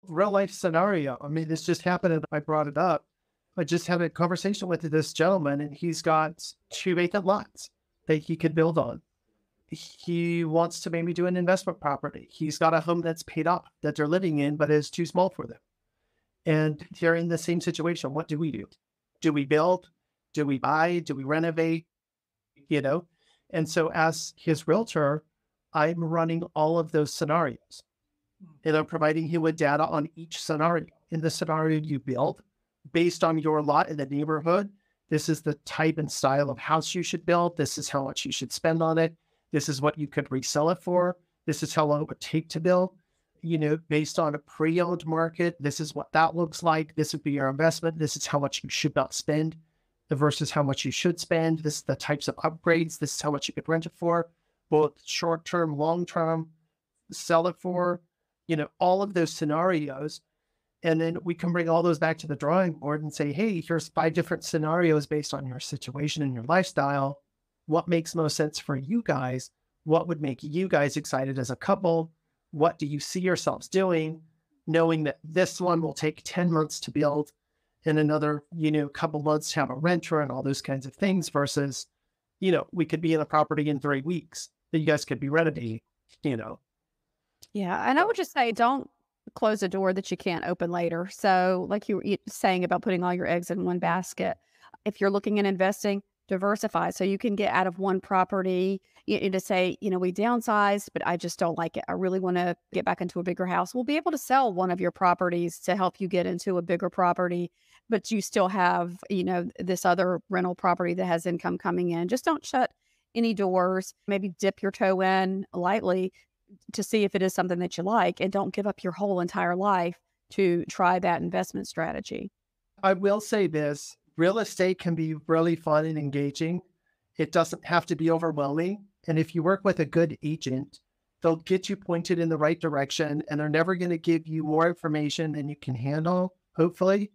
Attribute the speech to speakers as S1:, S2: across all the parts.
S1: real life scenario. I mean, this just happened and I brought it up. I just had a conversation with this gentleman and he's got two vacant lots that he could build on. He wants to maybe do an investment property. He's got a home that's paid off that they're living in, but is too small for them. And they're in the same situation. What do we do? Do we build? Do we buy? Do we renovate? You know? And so as his realtor, I'm running all of those scenarios and I'm providing him with data on each scenario. In the scenario you build, based on your lot in the neighborhood, this is the type and style of house you should build. This is how much you should spend on it. This is what you could resell it for. This is how long it would take to build. Based on a pre-owned market, this is what that looks like. This would be your investment. This is how much you should not spend versus how much you should spend. This is the types of upgrades. This is how much you could rent it for, both short-term, long-term, sell it for, all of those scenarios. And then we can bring all those back to the drawing board and say, hey, here's 5 different scenarios based on your situation and your lifestyle. What makes most sense for you guys? What would make you guys excited as a couple? What do you see yourselves doing? Knowing that this one will take 10 months to build and another, couple months to have a renter and all those kinds of things versus, we could be in a property in 3 weeks that you guys could be renovating.
S2: Yeah. And I would just say, don't close a door that you can't open later. So like you were saying about putting all your eggs in one basket, if you're looking at investing, diversify so you can get out of one property to say, we downsized, but I just don't like it. I really want to get back into a bigger house. We'll be able to sell one of your properties to help you get into a bigger property, but you still have, this other rental property that has income coming in. Just don't shut any doors. Maybe dip your toe in lightly to see if it is something that you like, and don't give up your whole entire life to try that investment strategy.
S1: I will say this. Real estate can be really fun and engaging. It doesn't have to be overwhelming. And if you work with a good agent, they'll get you pointed in the right direction and they're never going to give you more information than you can handle, hopefully.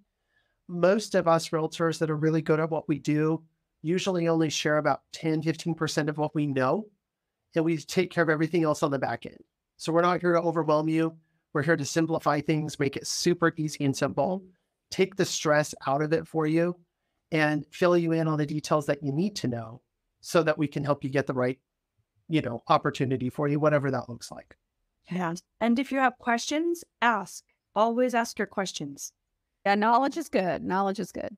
S1: Most of us realtors that are really good at what we do usually only share about 10-15% of what we know. And we take care of everything else on the back end. So we're not here to overwhelm you. We're here to simplify things, make it super easy and simple, take the stress out of it for you, and fill you in on the details that you need to know so that we can help you get the right, opportunity for you, whatever that looks like.
S3: Yeah. And if you have questions, ask. Always ask your questions.
S2: Yeah, knowledge is good. Knowledge is good.